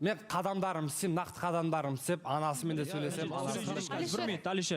Мен қадамдарым істеймін, нақты қадамдарым істеп, анасымен де сөйлесем,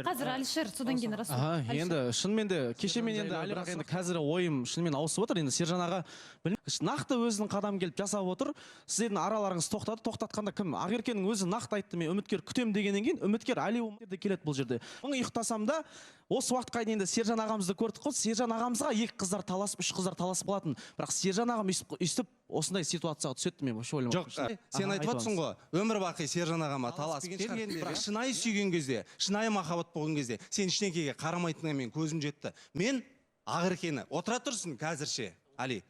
Қазір Алишер, содан кейін Расул. Енді шынымен де кеше мен енді бірақ енді қазір ойым шынымен ауысып отыр. Енді Сержан аға нақты өзінің қадам келіп жасап отыр. Сіздердің араларыңыз тоқтатқанда кім? Ақеркенің өзі нақты айтты, мен үміткер күтем дегеннен кейін үміткер Али де келеді бұл жерде. Оны ұйықтасам да осы уақытқа дейін енді Сержан ағамызды көрдік қой. Сержан ағамызға 2 қыздар таласып, 3 қыздар таласып қалатын. Бірақ Сержан ағам өйстіп осындай ситуацияға түседі мен вообще ойламаппын. Жоқ, сен айтып отырсың ғой, өмір бақи Сержан ағама таласып келгенде, бірақ шынайы сүйген кезде, шынайы махаббат болған кезде, сен ештеңеге қарамайтыныңа мен көзім жетті. Мен Ақеркені отыра тұрсын қазірше, Али.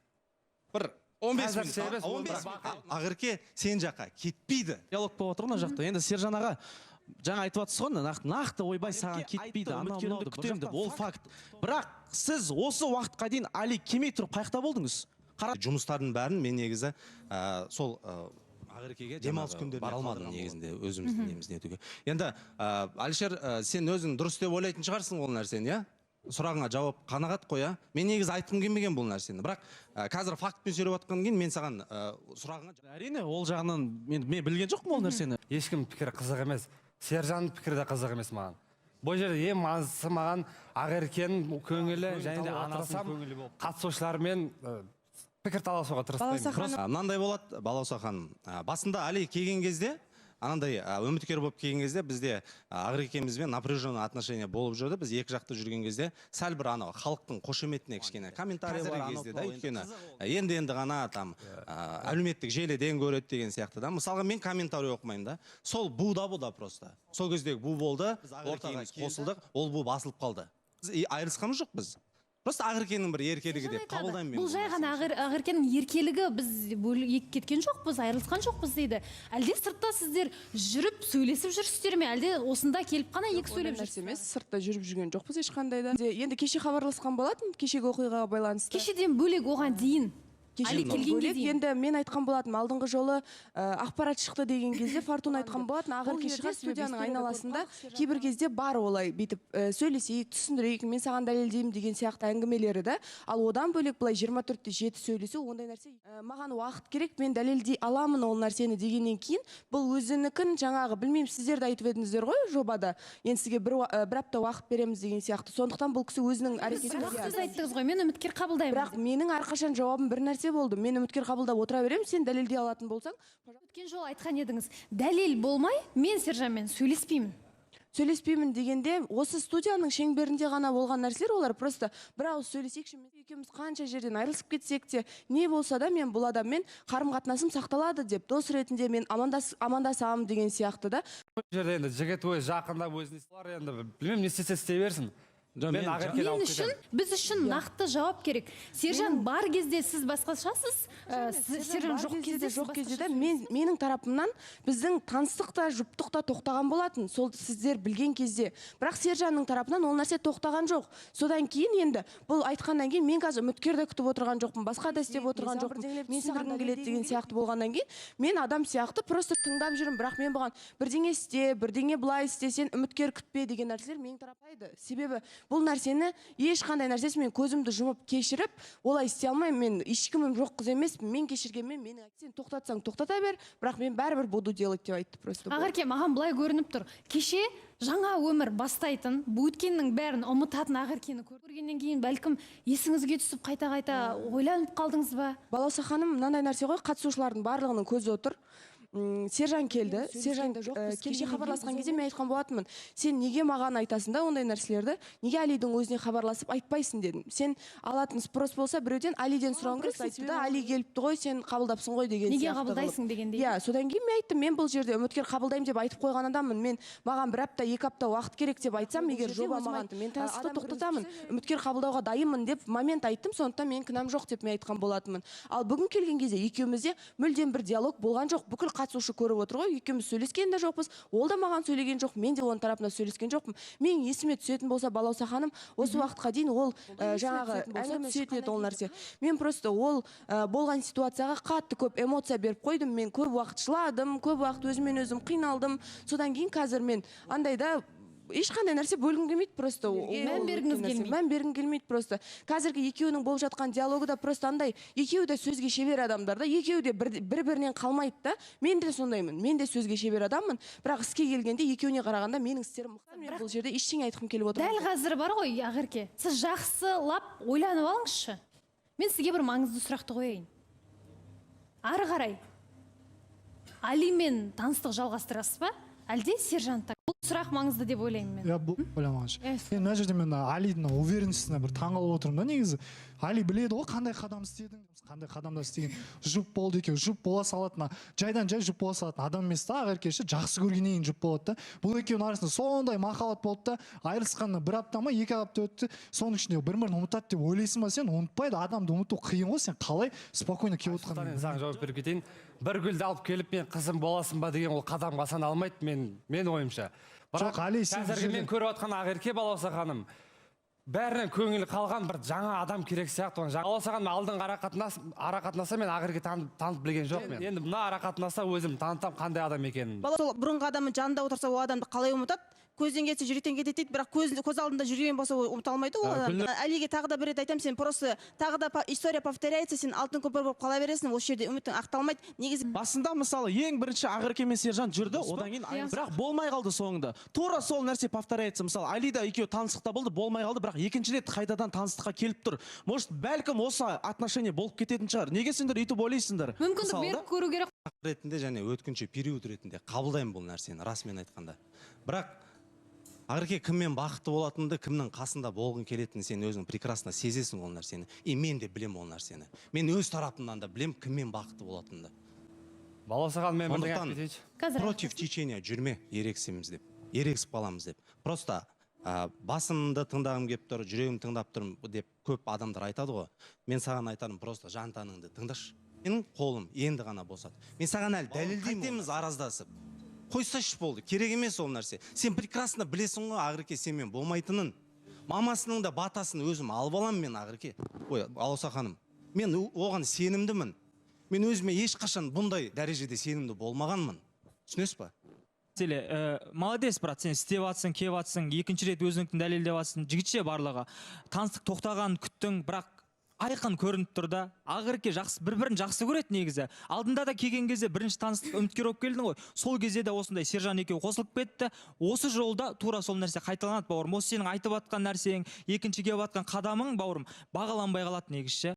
Бір 15 минут. Ақерке сен жаққа кетпейді. Диалог болып отыр мына жақта. Енді Сержан аға жаңа айтып отырсыз ғой, нақты ойбай саған кетпейді, үміткерімді күтемін деп, ол факт. Бірақ сіз осы уақытқа дейін Али келмей тұрып қайықта болдыңыз? Жұмыстардың бәрін мен негізі сол Ақеркеге демалыс күндеріне бара алмадым негізінде өзіміздің немізді етуге. Енді Алишер, сен өзің дұрыс деп ойлайтын шығарсың ол нәрсені, иә? Сұрағыңа жауап қанағат қой, иә? Мен негізі айтқым келмеген бұл нәрсені. Бірақ қазір фактпен сөйлеп жатқаннан кейін мен саған сұрағыңа әрине ол жағынан мен білген жоқпын ол нәрсені. Ешкім пікірі қызық емес. Сержанның пікірі де қызық емес маған. Бұл жерде ең маңыздысы маған Ақеркенің көңілі және де анасам қатысушылармен пікір таласуға тырыспаймын. Мынандай болады, Балауса ханым. Басында Али келген кезде, анандай үміткер болып келген кезде бізде Ақеркемізбен напряженный отношение болып жүрді. Біз екі жақты жүрген кезде сәл бір анау халықтың қошеметіне кішкене комментарий бар кезде да, өйткені енді ғана там әлеуметтік желіден көреді деген сияқты да. Мысалға мен комментарий оқымаймын да. Сол бу да просто. Сол кездегі бу болды, Ақеркеміз қосылдық, ол бу басылып қалды. Біз айырылысқанымыз жоқ біз. Просто Ақеркенің бір еркелігі деп қабылдаймын мен. Бұл жай ғана Ақеркенің еркелігі, біз бөліп кеткен жоқпыз, айырылысқан жоқпыз дейді. Әлде сыртта сіздер жүріп сөйлесіп жүрсіздер ме? Әлде осында келіп қана екі сөйлеп жүрсіз? Сыртта жүріп жүрген жоқпыз ешқандай да. Енді кеше хабарласқан болатын, кешегі оқиғаға байланысты. Кешеден бөлек оған дейін енді мен айтқан болатын, алдыңғы жолы ақпарат шықты деген кезде Фортуна айтқан болатын, Ақерке шығар студияның айналасында кейбір кезде бар олай бүйтіп сөйлесейік, түсіндірейік, мен саған дәлелдеймін деген сияқты әңгімелері да. Ал одан бөлек былай 24/7 сөйлесу, ондай нәрсе маған уақыт керек, мен дәлелдей аламын ол нәрсені дегеннен кейін, бұл өзінікін жаңағы, білмеймін, сіздер де айтып едіңіздер ғой жобада, енді сізге бір апта уақыт береміз деген сияқты. Сондықтан бұл кісі өзінің әрекетін сіз айттыңыз ғой, мен үміткер қабылдаймын. Бірақ менің әрқашан жауабым бір нәрсе болды. Мен үміткер қабылдап отыра беремін, сен дәлелдей алатын болсаң. Өткен жол айтқан едіңіз, дәлел болмай, мен Сержанмен сөйлеспеймін. Сөйлеспеймін дегенде, осы студияның шеңберінде ғана болған нәрселер, олар просто бір ауыз сөйлесекші, екеуміз қанша жерден айырылысып кетсек те, не болса да мен бұл адаммен қарым-қатынасым сақталады деп, дос ретінде мен амандасамын деген сияқты да. Бұл жерде енді жігіт өз жақындап өзіне солар енді білмеймін, не істесе істей берсін. Мен үшін, біз үшін нақты жауап керек. Сержан бар кезде сіз басқашасыз, Сержан жоқ кезде да менің тарапымнан біздің таныстық та, жұптық та тоқтаған болатын. Сол сіздер білген кезде. Бірақ Сержанның тарапынан ол нәрсе тоқтаған жоқ. Содан кейін енді бұл айтқаннан кейін мен қазір үміткерді күтіп отырған жоқпын, басқа да істеп отырған жоқпын. Мен саған келеді деген сияқты болғаннан кейін, мен адам сияқты просто тыңдап жүрмін. Бірақ мен бұған бірдеңе істе, бірдеңе былай істе, сен үміткер күтпе деген нәрселер менің тарапайды. Себебі бұл нәрсені ешқандай нәрсесі мен көзімді жұмып кешіріп, олай істей алмаймын, мен ешкімім жоқ қыз емеспін, мен кешіргенмен мені сен тоқтатсаң тоқтата бер, бірақ мен бәрібір буду делать деп айтты просто. Ақерке, маған былай көрініп тұр. Кеше жаңа өмір бастайтын, өткеннің бәрін ұмытатын Ақеркені көргеннен кейін бәлкім есіңізге түсіп қайта-қайта ойланып қалдыңыз ба? Балауса ханым, мынандай нәрсе ғой, қатысушылардың барлығының көзі отыр. Сержан келді. Сержан кеше хабарласқан кезде мен айтқан болатынмын. Сен неге маған айтасың да ондай нәрселерді? Неге Алидің өзіне хабарласып айтпайсың дедім. Сен алатын спрос болса біреуден Алиден сұрауың керек, айтты да, Али келіпті ғой, сен қабылдапсың ғой деген сияқты. Неге қабылдайсың дегендей? Иә, содан кейін мен айттым, мен бұл жерде үміткер қабылдаймын деп айтып қойған адаммын. Мен маған бір апта, 2 апта уақыт керек деп айтсам, егер жоба маған таныстықты тоқтатамын, үміткер қабылдауға дайынмын деп момент айттым, сондықтан мен кінәм жоқ деп мен айтқан болатынмын. Ал бүгін келген кезде екеумізде мүлдем бір диалог болған жоқ. Бүкіл қатысушы көріп отыр ғой, екеуміз сөйлескен де жоқпыз, ол да маған сөйлеген жоқ, мен де оның тарапына сөйлескен жоқпын. Мен есіме түсетін болса, Балауса ханым, осы уақытқа дейін ол жаңағы әңгіме түсетін еді ол нәрсе. Мен просто ол болған ситуацияға қатты көп эмоция беріп қойдым, мен көп уақыт жыладым, көп уақыт өзімен өзім қиналдым. Содан кейін қазір мен андайда ешқандай нәрсе бөлгім келмейді просто. Мән бергіңіз келмейді. Мән бергім келмейді просто. Қазіргі екеуінің болып жатқан диалогы да просто андай, екеуі де сөзге шебер адамдар да, екеуі де бір-бірінен қалмайды да. Мен де сондаймын, мен де сөзге шебер адаммын, бірақ іске келгенде екеуіне қарағанда менің істерім мықты. Мен бұл жерде ештеңе айтқым келіп отыр. Дәл қазір бар ғой Ақерке, сіз жақсылап ойланып алыңызшы. Мен сізге бір маңызды сұрақты қояйын. Ары қарай Алимен таныстық жалғастырасыз ба? Әлде сержантта? Бұл сұрақ маңызды деп ойлаймын мен. бұл ойламағанша. Мен мына жерде мен Алидің уверенностьсіне бір таңғалып отырмын да негізі. Али біледі ғой қандай қадам істедің, қандай қадамдар істеген. Жұп болды екен, жұп бола салатын, жайдан жай жұп бола салатын адам емес та, Ақеркеші жақсы көргеннен кейін жұп болады да. Бұл екеуінің арасында сондай махаббат болды да, айырылысқанына бір апта ма, 2 апта өтті. Соның ішінде бір-бірін ұмытады деп ойлайсың ба сен? Ұмытпайды, адамды ұмыту қиын ғой, сен қалай спокойно келіп отырғанын. Заң жауап беріп кетейін. Бір гүлді алып келіп мен қызым боласың ба деген ол қадамға саналмайды мен ойымша. Жоқ, Али, сен қазіргі мен көріп отқан Ақерке Балауса ханым бәрінен көңілі қалған бір жаңа адам керек сияқты. Балауса ханым алдыңғы арақатынаса мен Ақерке танып білген жоқ мен. Енді мына арақатынаса өзім танытам қандай адам екенін. Сол бұрынғы адамның жанында отырса ол адамды қалай ұмытады? Көзден кетсе жүректен кетеді дейді, бірақ көз алдында жүрген болса ұмыта алмайды ол адамды. Әлиге тағы да бір рет айтамын, сен просто тағы да история повторяется, сен алтын көпір болып қала бересің, осы жерде үмітің ақталмайды. Негізі Басында мысалы ең бірінші Ақерке мен сержант жүрді, одан кейін бірақ болмай қалды соңында. Тура сол нәрсе повторяется. Мысалы Алида екеуі таныстықта болды, болмай қалды, бірақ екінші рет қайтадан таныстыққа келіп тұр. Может, бәлкім осы отношение болып кететін шығар. Неге сендер өйтіп ойлайсыңдар? Мүмкіндік беріп көру керек. ретінде және өткінші период ретінде қабылдаймын бұл нәрсені, расымен айтқанда. Бірақ Ақерке кіммен бақытты болатынды, кімнің қасында болғың келетінін сен өзің прекрасно сезесің ол нәрсені. И мен де білем ол нәрсені. Мен өз тарапымнан да білем кіммен бақытты болатынды. Балауса ханым мен бірдеңе айтып кетейінші. Против течения жүрме, ерексіміз деп, ерексіп қаламыз деп. Просто басымды тыңдағым келіп тұр, жүрегім тыңдап тұрмын деп көп адамдар айтады ғой. Мен саған айтарым, просто жан таңыңды тыңдашы. Менің қолым енді ғана босады. Мен саған әлі дәлелдеймін. Қайтеміз араздасып. Қойсашы болды, керек емес ол нәрсе. Сен прекрасно білесің ғой Ақерке сенмен болмайтынын. Мамасының да батасын өзім алып аламын мен Ақерке. Ой, Балауса ханым, мен оған сенімдімін. Мен өзіме ешқашан бұндай дәрежеде сенімді болмағанмын. Түсінесіз ба? Молодец, брат, сен істеп атсың, кеп атсың, екінші рет өзіңді дәлелдеп атсың. Жігітше барлығы. Таныстық тоқтаған күттің, бірақ айқын көрініп тұр да. Ақерке бір-бірін жақсы көреді негізі. Алдында да келген кезде бірінші таныстық үміткер болып келдің ғой. Сол кезде де осындай сержан екеуі қосылып кетті. Осы жолда тура сол нәрсе қайталанады, бауырым. Осы сенің айтып атқан нәрсең, екінші келіп атқан қадамың, бауырым, бағаланбай қалады негізі.